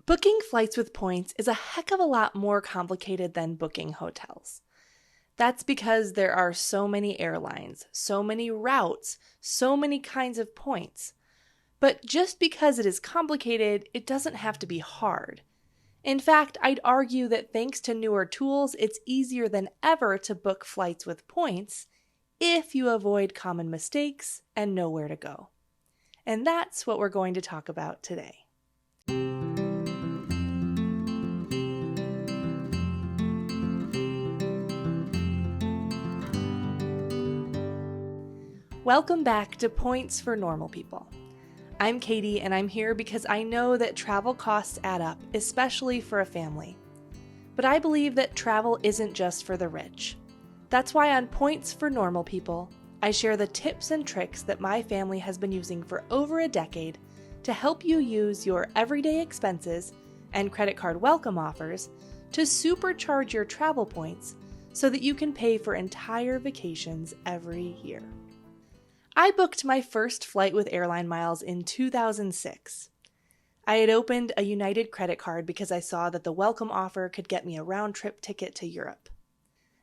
Booking flights with points is a heck of a lot more complicated than booking hotels. That's because there are so many airlines, so many routes, so many kinds of points. But just because it is complicated, it doesn't have to be hard. In fact, I'd argue that thanks to newer tools, it's easier than ever to book flights with points if you avoid common mistakes and know where to go. And that's what we're going to talk about today. Welcome back to Points for Normal People. I'm Katie, and I'm here because I know that travel costs add up, especially for a family. But I believe that travel isn't just for the rich. That's why on Points for Normal People, I share the tips and tricks that my family has been using for over a decade to help you use your everyday expenses and credit card welcome offers to supercharge your travel points so that you can pay for entire vacations every year. I booked my first flight with Airline miles in 2006. I had opened a United credit card because I saw that the welcome offer could get me a round-trip ticket to Europe.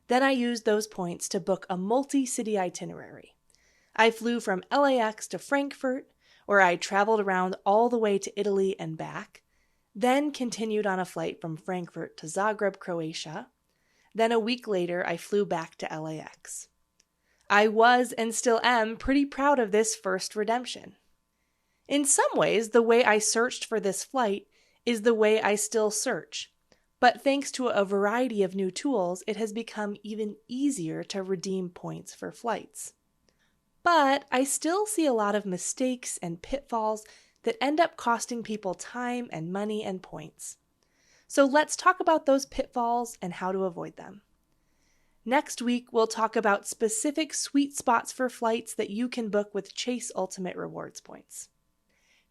Then I used those points to book a multi-city itinerary. I flew from LAX to Frankfurt, where I traveled around all the way to Italy and back, then continued on a flight from Frankfurt to Zagreb, Croatia. Then a week later, I flew back to LAX. I was and still am pretty proud of this first redemption. In some ways, the way I searched for this flight is the way I still search, but thanks to a variety of new tools, it has become even easier to redeem points for flights. But I still see a lot of mistakes and pitfalls that end up costing people time and money and points. So let's talk about those pitfalls and how to avoid them. Next week, we'll talk about specific sweet spots for flights that you can book with Chase Ultimate Rewards points.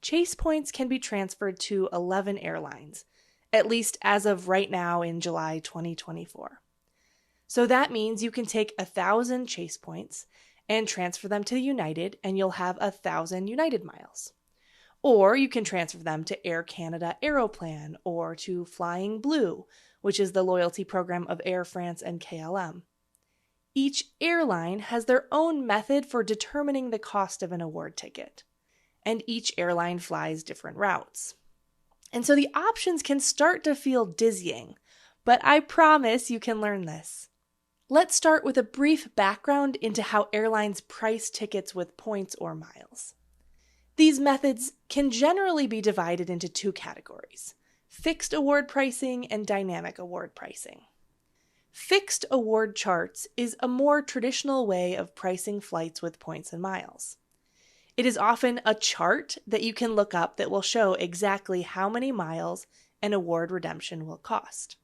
Chase points can be transferred to 11 airlines, at least as of right now in July 2024. So that means you can take 1,000 Chase points and transfer them to United, and you'll have 1,000 United miles. Or you can transfer them to Air Canada Aeroplan or to Flying Blue, which is the loyalty program of Air France and KLM. Each airline has their own method for determining the cost of an award ticket, and each airline flies different routes. And so the options can start to feel dizzying, but I promise you can learn this. Let's start with a brief background into how airlines price tickets with points or miles. These methods can generally be divided into two categories: fixed award pricing and dynamic award pricing. Fixed award charts is a more traditional way of pricing flights with points and miles. It is often a chart that you can look up that will show exactly how many miles an award redemption will cost.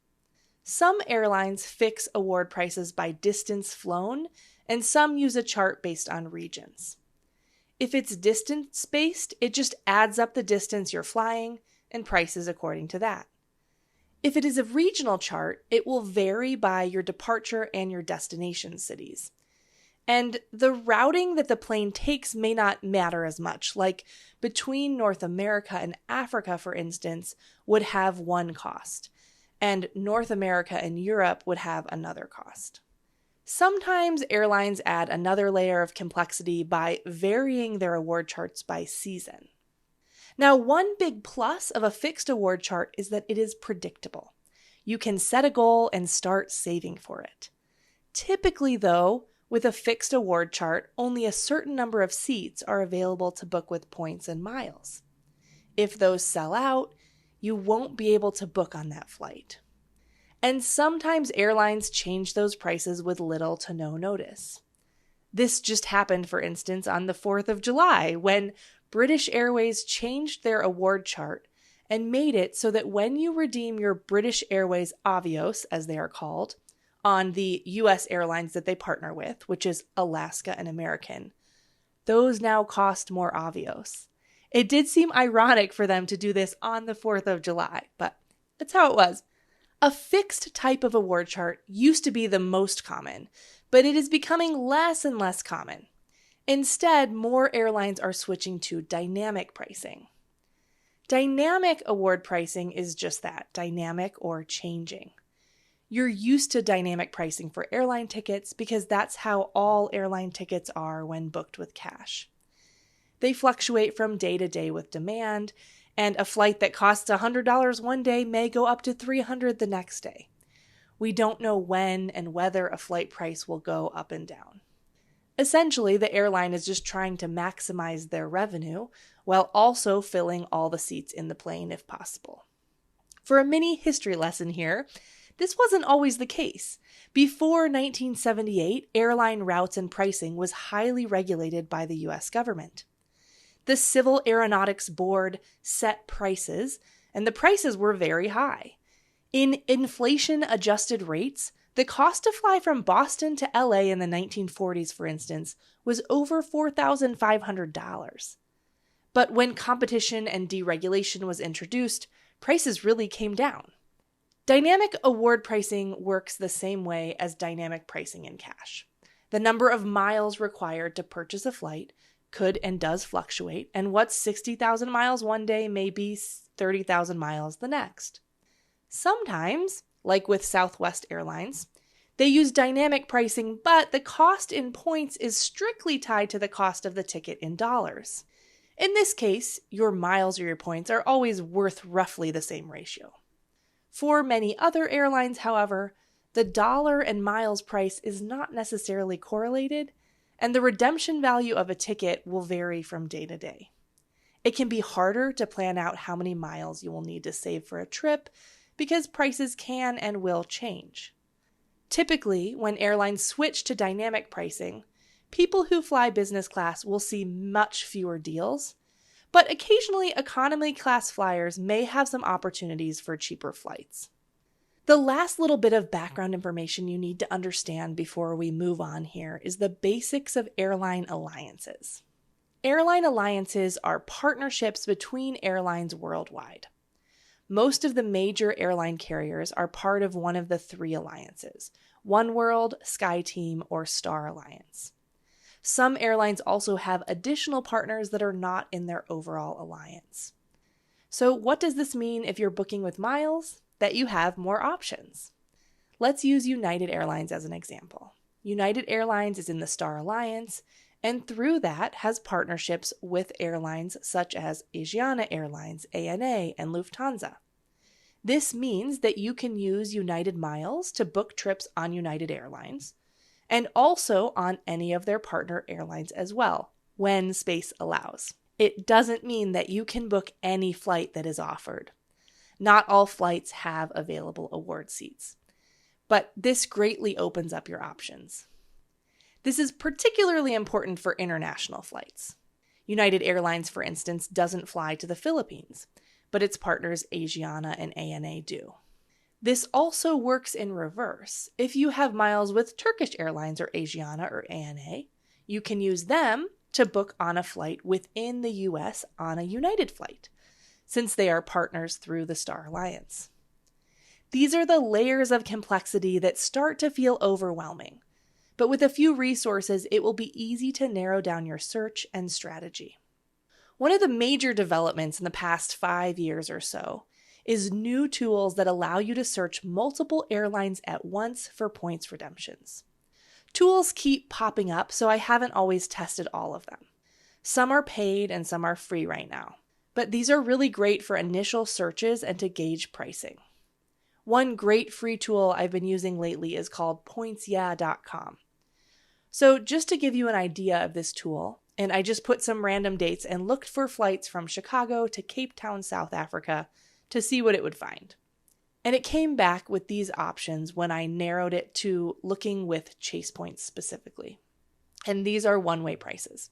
Some airlines fix award prices by distance flown, and some use a chart based on regions. If it's distance-based, it just adds up the distance you're flying and prices according to that. If it is a regional chart, it will vary by your departure and your destination cities. And the routing that the plane takes may not matter as much, like between North America and Africa, for instance, would have one cost, and North America and Europe would have another cost. Sometimes airlines add another layer of complexity by varying their award charts by season. Now, one big plus of a fixed award chart is that it is predictable. You can set a goal and start saving for it. Typically, though, with a fixed award chart, only a certain number of seats are available to book with points and miles. If those sell out, you won't be able to book on that flight. And sometimes airlines change those prices with little to no notice. This just happened, for instance, on the 4th of July, when British Airways changed their award chart and made it so that when you redeem your British Airways Avios, as they are called, on the U.S. airlines that they partner with, which is Alaska and American, those now cost more Avios. It did seem ironic for them to do this on the 4th of July, but that's how it was. A fixed type of award chart used to be the most common, but it is becoming less and less common. Instead, more airlines are switching to dynamic pricing. Dynamic award pricing is just that, dynamic or changing. You're used to dynamic pricing for airline tickets because that's how all airline tickets are when booked with cash. They fluctuate from day to day with demand, and a flight that costs $100 one day may go up to $300 the next day. We don't know when and whether a flight price will go up and down. Essentially, the airline is just trying to maximize their revenue while also filling all the seats in the plane if possible. For a mini history lesson here, this wasn't always the case. Before 1978, airline routes and pricing was highly regulated by the US government. The Civil Aeronautics Board set prices, and the prices were very high. In inflation-adjusted rates, the cost to fly from Boston to LA in the 1940s, for instance, was over $4,500. But when competition and deregulation was introduced, prices really came down. Dynamic award pricing works the same way as dynamic pricing in cash. The number of miles required to purchase a flight could and does fluctuate, and what's 60,000 miles one day may be 30,000 miles the next. Sometimes, like with Southwest Airlines, they use dynamic pricing, but the cost in points is strictly tied to the cost of the ticket in dollars. In this case, your miles or your points are always worth roughly the same ratio. For many other airlines, however, the dollar and miles price is not necessarily correlated, and the redemption value of a ticket will vary from day to day. It can be harder to plan out how many miles you will need to save for a trip because prices can and will change. Typically, when airlines switch to dynamic pricing, people who fly business class will see much fewer deals, but occasionally economy class flyers may have some opportunities for cheaper flights. The last little bit of background information you need to understand before we move on here is the basics of airline alliances. Airline alliances are partnerships between airlines worldwide. Most of the major airline carriers are part of one of the three alliances: oneworld, SkyTeam, or Star Alliance. Some airlines also have additional partners that are not in their overall alliance. So what does this mean if you're booking with miles? That you have more options. Let's use United Airlines as an example. United Airlines is in the Star Alliance, and through that has partnerships with airlines such as Asiana Airlines, ANA, and Lufthansa. This means that you can use United Miles to book trips on United Airlines, and also on any of their partner airlines as well, when space allows. It doesn't mean that you can book any flight that is offered. Not all flights have available award seats, but this greatly opens up your options. This is particularly important for international flights. United Airlines, for instance, doesn't fly to the Philippines, but its partners Asiana and ANA do. This also works in reverse. If you have miles with Turkish Airlines or Asiana or ANA, you can use them to book on a flight within the US on a United flight, since they are partners through the Star Alliance. These are the layers of complexity that start to feel overwhelming, but with a few resources, it will be easy to narrow down your search and strategy. One of the major developments in the past 5 years or so is new tools that allow you to search multiple airlines at once for points redemptions. Tools keep popping up, so I haven't always tested all of them. Some are paid and some are free right now, but these are really great for initial searches and to gauge pricing. One great free tool I've been using lately is called pointsyeah.com. So just to give you an idea of this tool, and I just put some random dates and looked for flights from Chicago to Cape Town, South Africa to see what it would find. And it came back with these options when I narrowed it to looking with Chase points specifically. And these are one-way prices.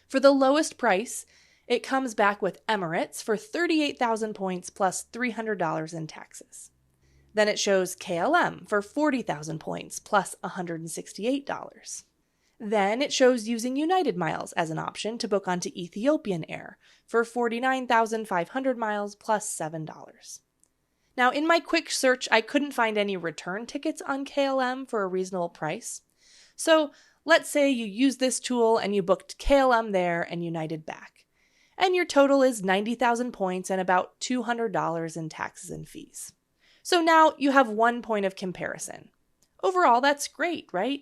For the lowest price, it comes back with Emirates for 38,000 points plus $300 in taxes. Then it shows KLM for 40,000 points plus $168. Then it shows using United Miles as an option to book onto Ethiopian Air for 49,500 miles plus $7. Now, in my quick search, I couldn't find any return tickets on KLM for a reasonable price. So let's say you use this tool and you booked KLM there and United back. and your total is 90,000 points and about $200 in taxes and fees. So now you have 1 point of comparison. Overall, that's great, right?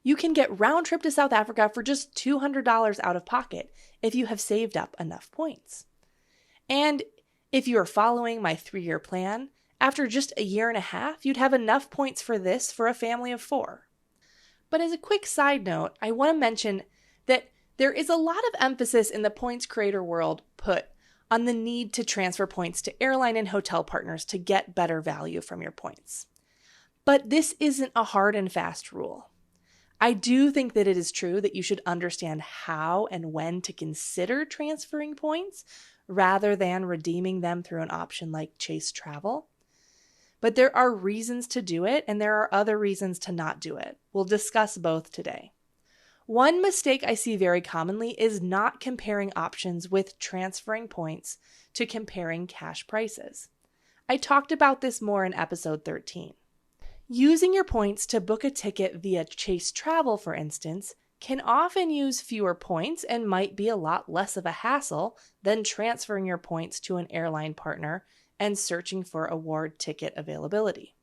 You can get round trip to South Africa for just $200 out of pocket if you have saved up enough points. And if you are following my 3-year plan, after just a year and a half, you'd have enough points for this for a family of 4. But as a quick side note, I want to mention that there is a lot of emphasis in the points creator world put on the need to transfer points to airline and hotel partners to get better value from your points. But this isn't a hard and fast rule. I do think that it is true that you should understand how and when to consider transferring points rather than redeeming them through an option like Chase Travel. But there are reasons to do it, and there are other reasons to not do it. We'll discuss both today. One mistake I see very commonly is not comparing options with transferring points to comparing cash prices. I talked about this more in episode 13. Using your points to book a ticket via Chase Travel, for instance, can often use fewer points and might be a lot less of a hassle than transferring your points to an airline partner and searching for award ticket availability.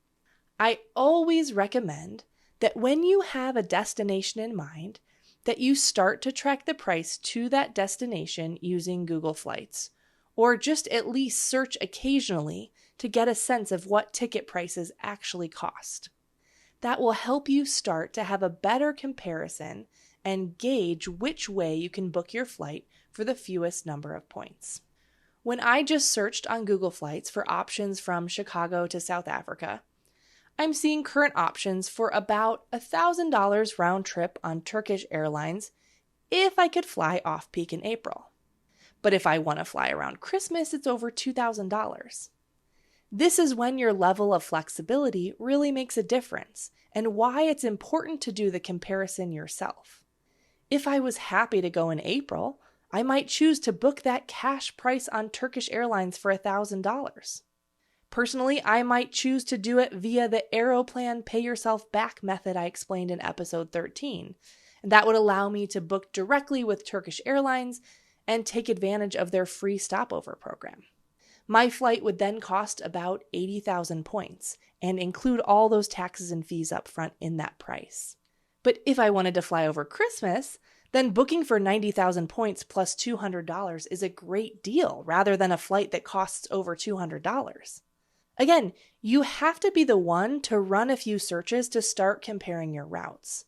I always recommend that when you have a destination in mind, that you start to track the price to that destination using Google Flights, or just at least search occasionally to get a sense of what ticket prices actually cost. That will help you start to have a better comparison and gauge which way you can book your flight for the fewest number of points. When I just searched on Google Flights for options from Chicago to South Africa, I'm seeing current options for about $1,000 round trip on Turkish Airlines if I could fly off-peak in April. But if I want to fly around Christmas, it's over $2,000. This is when your level of flexibility really makes a difference and why it's important to do the comparison yourself. If I was happy to go in April, I might choose to book that cash price on Turkish Airlines for $1,000. Personally, I might choose to do it via the Aeroplan Pay Yourself Back method I explained in episode 13. And that would allow me to book directly with Turkish Airlines and take advantage of their free stopover program. My flight would then cost about 80,000 points and include all those taxes and fees up front in that price. But if I wanted to fly over Christmas, then booking for 90,000 points plus $200 is a great deal rather than a flight that costs over $200. Again, you have to be the one to run a few searches to start comparing your routes.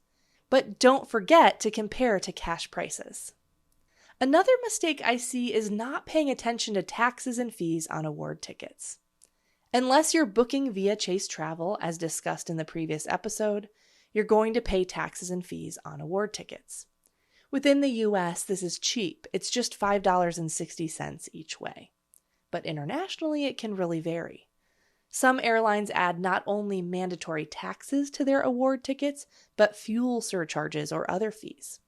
But don't forget to compare to cash prices. Another mistake I see is not paying attention to taxes and fees on award tickets. Unless you're booking via Chase Travel, as discussed in the previous episode, you're going to pay taxes and fees on award tickets. Within the US, this is cheap. It's just $5.60 each way. But internationally, it can really vary. Some airlines add not only mandatory taxes to their award tickets, but fuel surcharges or other fees.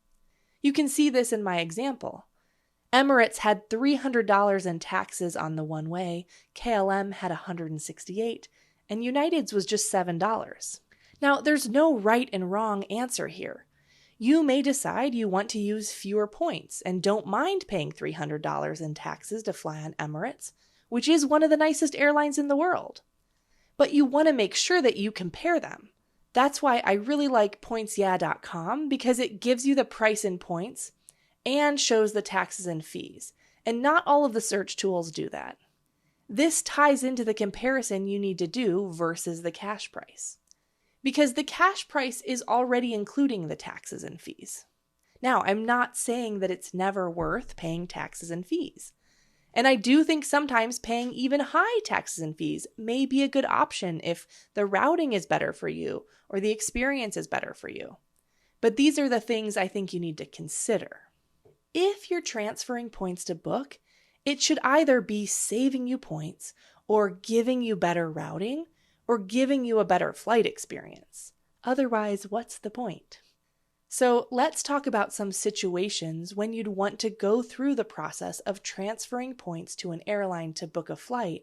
You can see this in my example. Emirates had $300 in taxes on the one-way, KLM had $168, and United's was just $7. Now, there's no right and wrong answer here. You may decide you want to use fewer points and don't mind paying $300 in taxes to fly on Emirates, which is one of the nicest airlines in the world. But you want to make sure that you compare them. That's why I really like pointsyeah.com because it gives you the price in points and shows the taxes and fees. And not all of the search tools do that. This ties into the comparison you need to do versus the cash price. Because the cash price is already including the taxes and fees. Now, I'm not saying that it's never worth paying taxes and fees. And I do think sometimes paying even high taxes and fees may be a good option if the routing is better for you or the experience is better for you. But these are the things I think you need to consider. If you're transferring points to book, it should either be saving you points or giving you better routing or giving you a better flight experience. Otherwise, what's the point? So let's talk about some situations when you'd want to go through the process of transferring points to an airline to book a flight,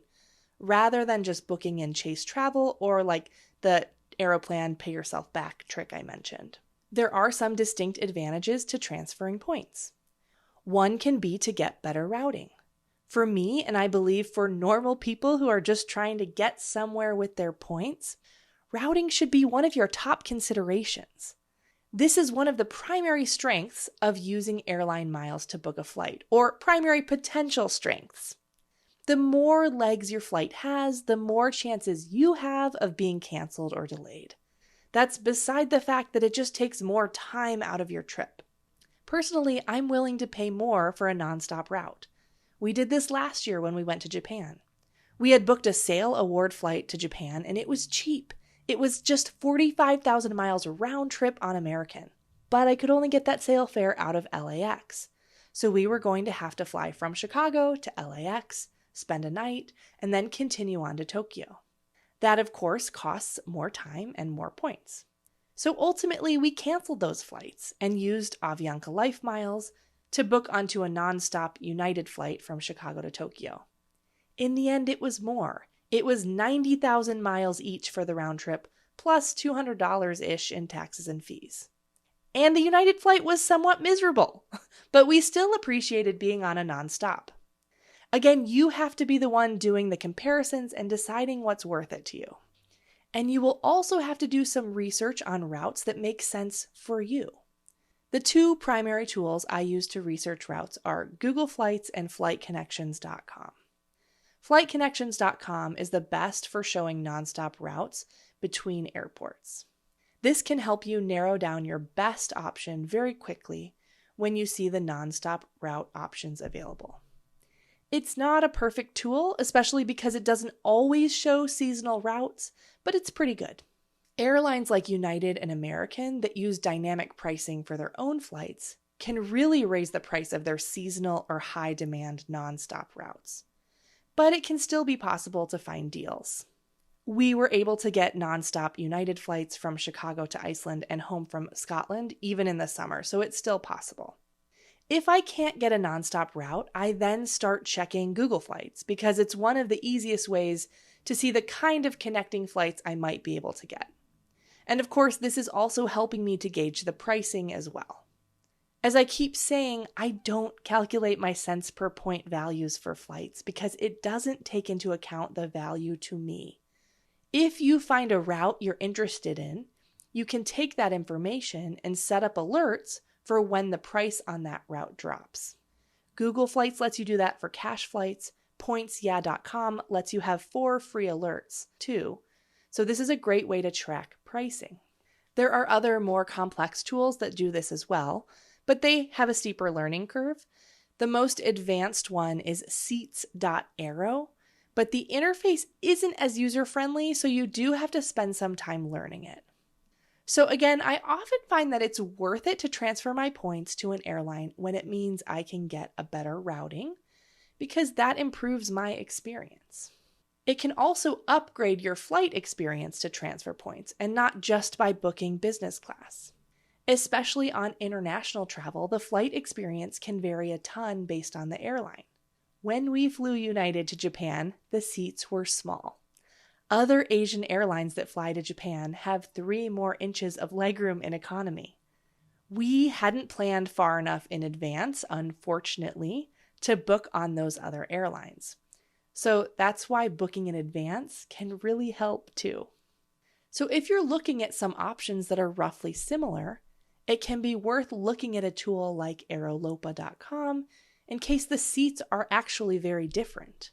rather than just booking in Chase Travel or like the Aeroplan Pay Yourself Back trick I mentioned. There are some distinct advantages to transferring points. One can be to get better routing. For me, and I believe for normal people who are just trying to get somewhere with their points, routing should be one of your top considerations. This is one of the primary strengths of using airline miles to book a flight, or primary potential strengths. The more legs your flight has, the more chances you have of being canceled or delayed. That's beside the fact that it just takes more time out of your trip. Personally, I'm willing to pay more for a nonstop route. We did this last year when we went to Japan. We had booked a Sail Award flight to Japan and it was cheap. It was just 45,000 miles round trip on American. But I could only get that Sail fare out of LAX. So we were going to have to fly from Chicago to LAX, spend a night, and then continue on to Tokyo. That, of course, costs more time and more points. So ultimately, we canceled those flights and used Avianca Life Miles to book onto a nonstop United flight from Chicago to Tokyo. In the end, it was more. It was 90,000 miles each for the round trip, plus $200-ish in taxes and fees. And the United flight was somewhat miserable, but we still appreciated being on a nonstop. Again, you have to be the one doing the comparisons and deciding what's worth it to you. And you will also have to do some research on routes that make sense for you. The two primary tools I use to research routes are Google Flights and flightconnections.com. Flightconnections.com is the best for showing nonstop routes between airports. This can help you narrow down your best option very quickly when you see the nonstop route options available. It's not a perfect tool, especially because it doesn't always show seasonal routes, but it's pretty good. Airlines like United and American that use dynamic pricing for their own flights can really raise the price of their seasonal or high-demand nonstop routes. But it can still be possible to find deals. We were able to get nonstop United flights from Chicago to Iceland and home from Scotland even in the summer, so it's still possible. If I can't get a nonstop route, I then start checking Google Flights because it's one of the easiest ways to see the kind of connecting flights I might be able to get. And of course, this is also helping me to gauge the pricing as well. As I keep saying, I don't calculate my cents per point values for flights because it doesn't take into account the value to me. If you find a route you're interested in, you can take that information and set up alerts for when the price on that route drops. Google Flights lets you do that for cash flights. PointsYeah.com lets you have 4 free alerts too. So this is a great way to track pricing. There are other more complex tools that do this as well, but they have a steeper learning curve. The most advanced one is seats.aero, but the interface isn't as user-friendly, so you do have to spend some time learning it. So again, I often find that it's worth it to transfer my points to an airline when it means I can get a better routing, because that improves my experience. It can also upgrade your flight experience to transfer points, and not just by booking business class. Especially on international travel, the flight experience can vary a ton based on the airline. When we flew United to Japan, the seats were small. Other Asian airlines that fly to Japan have 3 more inches of legroom in economy. We hadn't planned far enough in advance, unfortunately, to book on those other airlines. So that's why booking in advance can really help too. So if you're looking at some options that are roughly similar, it can be worth looking at a tool like aerolopa.com in case the seats are actually very different.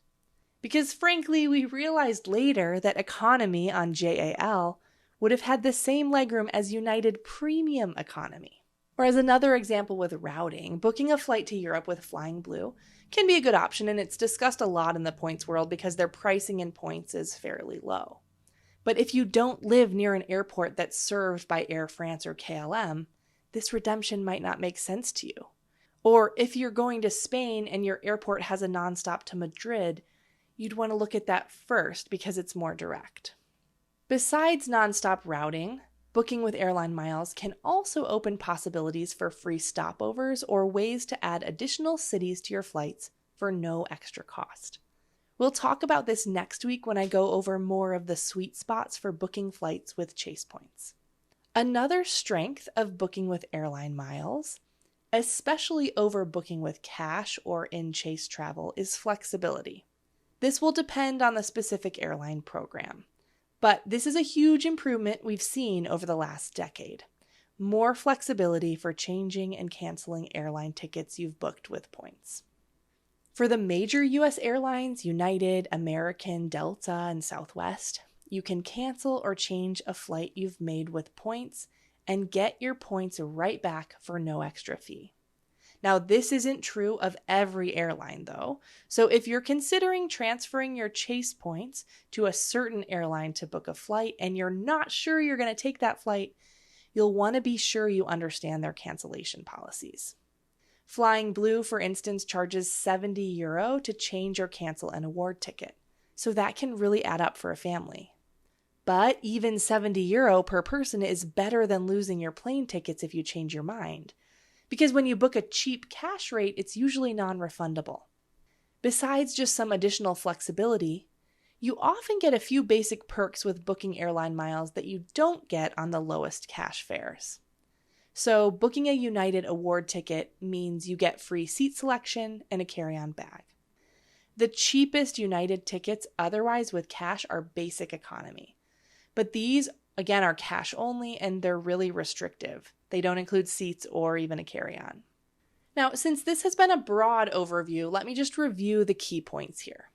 Because frankly, we realized later that economy on JAL would have had the same legroom as United Premium Economy. Or as another example with routing, booking a flight to Europe with Flying Blue can be a good option, and it's discussed a lot in the points world because their pricing in points is fairly low. But if you don't live near an airport that's served by Air France or KLM, this redemption might not make sense to you. Or if you're going to Spain and your airport has a nonstop to Madrid, you'd want to look at that first because it's more direct. Besides nonstop routing, booking with airline miles can also open possibilities for free stopovers or ways to add additional cities to your flights for no extra cost. We'll talk about this next week when I go over more of the sweet spots for booking flights with Chase points. Another strength of booking with airline miles especially overbooking with cash or in Chase travel, is flexibility. This will depend on the specific airline program, but this is a huge improvement we've seen over the last decade. More flexibility for changing and canceling airline tickets you've booked with points. For the major U.S. airlines, United, American, Delta, and Southwest, you can cancel or change a flight you've made with points and get your points right back for no extra fee. Now, this isn't true of every airline, though, so if you're considering transferring your Chase points to a certain airline to book a flight and you're not sure you're going to take that flight, you'll want to be sure you understand their cancellation policies. Flying Blue, for instance, charges €70 to change or cancel an award ticket, so that can really add up for a family. But even €70 per person is better than losing your plane tickets if you change your mind, because when you book a cheap cash rate, it's usually non-refundable. Besides just some additional flexibility, you often get a few basic perks with booking airline miles that you don't get on the lowest cash fares. So booking a United award ticket means you get free seat selection and a carry-on bag. The cheapest United tickets otherwise with cash are basic economy. But these, again, are cash only and they're really restrictive. They don't include seats or even a carry-on. Now, since this has been a broad overview, let me just review the key points here.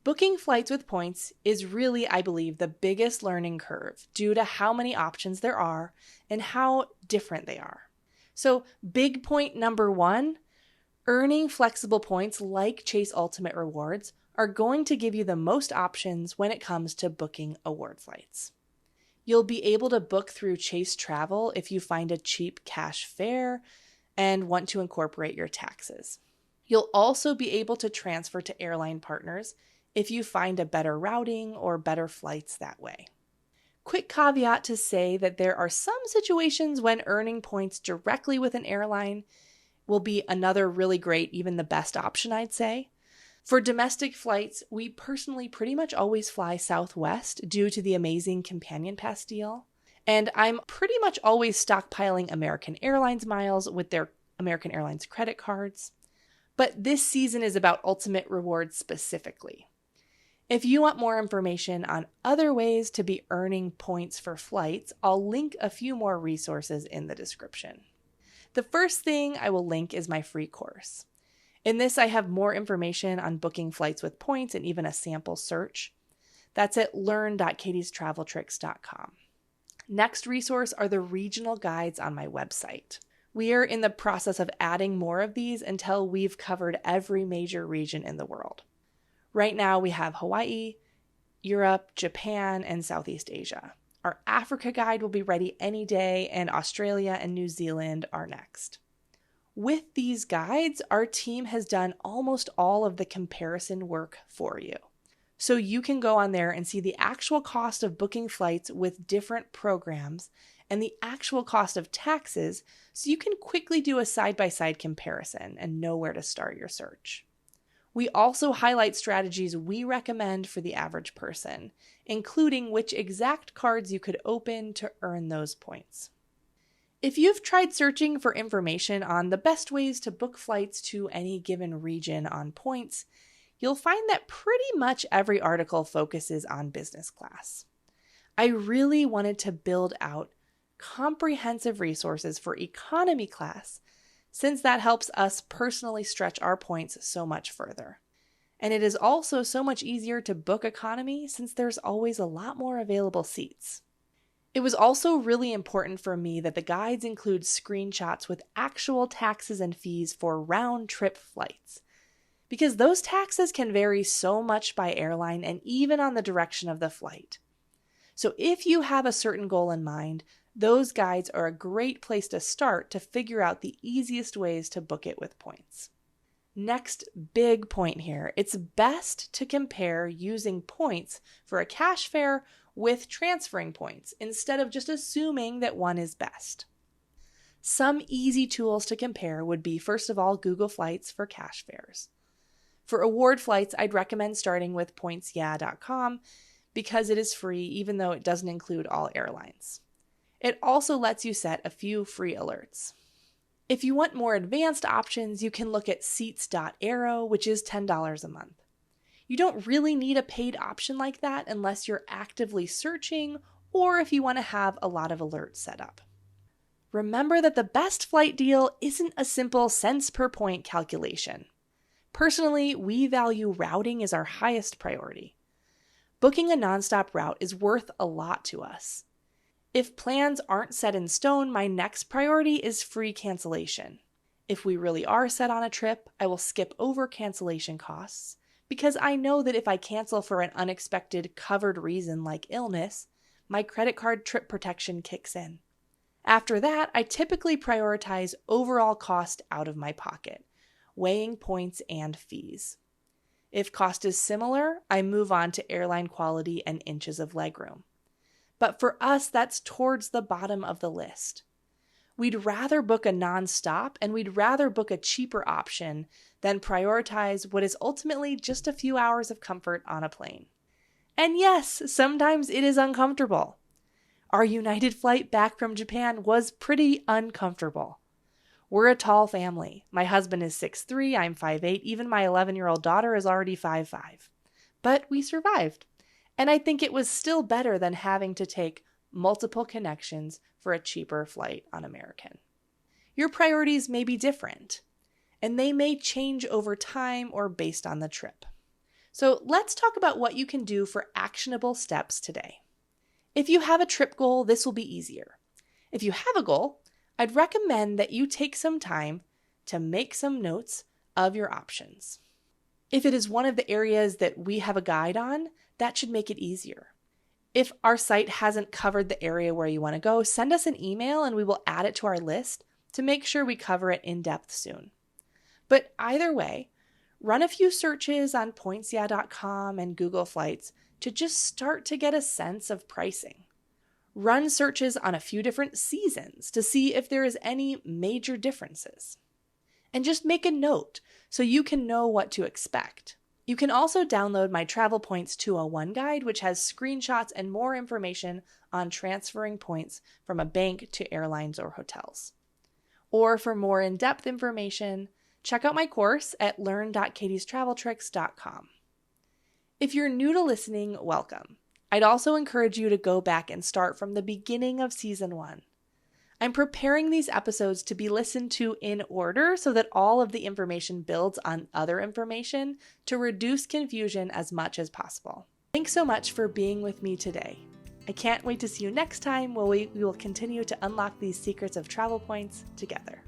Booking flights with points is really, I believe, the biggest learning curve due to how many options there are and how different they are. So, big point number one, earning flexible points like Chase Ultimate Rewards are going to give you the most options when it comes to booking award flights. You'll be able to book through Chase Travel if you find a cheap cash fare and want to incorporate your taxes. You'll also be able to transfer to airline partners if you find a better routing or better flights that way. Quick caveat to say that there are some situations when earning points directly with an airline will be another really great, even the best option, I'd say. For domestic flights, we personally pretty much always fly Southwest due to the amazing Companion Pass deal. And I'm pretty much always stockpiling American Airlines miles with their American Airlines credit cards. But this season is about Ultimate Rewards specifically. If you want more information on other ways to be earning points for flights, I'll link a few more resources in the description. The first thing I will link is my free course. In this, I have more information on booking flights with points and even a sample search. That's at learn.katiestraveltricks.com. Next resource are the regional guides on my website. We are in the process of adding more of these until we've covered every major region in the world. Right now, we have Hawaii, Europe, Japan, and Southeast Asia. Our Africa guide will be ready any day, and Australia and New Zealand are next. With these guides, our team has done almost all of the comparison work for you. So you can go on there and see the actual cost of booking flights with different programs and the actual cost of taxes, so you can quickly do a side-by-side comparison and know where to start your search. We also highlight strategies we recommend for the average person, including which exact cards you could open to earn those points. If you've tried searching for information on the best ways to book flights to any given region on points, you'll find that pretty much every article focuses on business class. I really wanted to build out comprehensive resources for economy class, since that helps us personally stretch our points so much further. And it is also so much easier to book economy since there's always a lot more available seats. It was also really important for me that the guides include screenshots with actual taxes and fees for round-trip flights, because those taxes can vary so much by airline and even on the direction of the flight. So if you have a certain goal in mind, those guides are a great place to start to figure out the easiest ways to book it with points. Next big point here, it's best to compare using points for a cash fare with transferring points instead of just assuming that one is best. Some easy tools to compare would be, first of all, Google Flights for cash fares. For award flights, I'd recommend starting with pointsyeah.com because it is free even though it doesn't include all airlines. It also lets you set a few free alerts. If you want more advanced options, you can look at seats.aero, which is $10 a month. You don't really need a paid option like that unless you're actively searching or if you want to have a lot of alerts set up. Remember that the best flight deal isn't a simple cents per point calculation. Personally, we value routing as our highest priority. Booking a nonstop route is worth a lot to us. If plans aren't set in stone, my next priority is free cancellation. If we really are set on a trip, I will skip over cancellation costs because I know that if I cancel for an unexpected covered reason like illness, my credit card trip protection kicks in. After that, I typically prioritize overall cost out of my pocket, weighing points and fees. If cost is similar, I move on to airline quality and inches of legroom. But for us, that's towards the bottom of the list. We'd rather book a non-stop and we'd rather book a cheaper option than prioritize what is ultimately just a few hours of comfort on a plane. And yes, sometimes it is uncomfortable. Our United flight back from Japan was pretty uncomfortable. We're a tall family. My husband is 6'3", I'm 5'8", even my 11-year-old daughter is already 5'5". But we survived. And I think it was still better than having to take multiple connections for a cheaper flight on American. Your priorities may be different, and they may change over time or based on the trip. So let's talk about what you can do for actionable steps today. If you have a trip goal, this will be easier. If you have a goal, I'd recommend that you take some time to make some notes of your options. If it is one of the areas that we have a guide on, that should make it easier. If our site hasn't covered the area where you want to go, send us an email and we will add it to our list to make sure we cover it in depth soon. But either way, run a few searches on pointsyeah.com and Google Flights to just start to get a sense of pricing. Run searches on a few different seasons to see if there is any major differences. And just make a note so you can know what to expect. You can also download my Travel Points 201 guide, which has screenshots and more information on transferring points from a bank to airlines or hotels. Or for more in-depth information, check out my course at learn.katiestraveltricks.com. If you're new to listening, welcome. I'd also encourage you to go back and start from the beginning of season 1. I'm preparing these episodes to be listened to in order so that all of the information builds on other information to reduce confusion as much as possible. Thanks so much for being with me today. I can't wait to see you next time where we will continue to unlock these secrets of travel points together.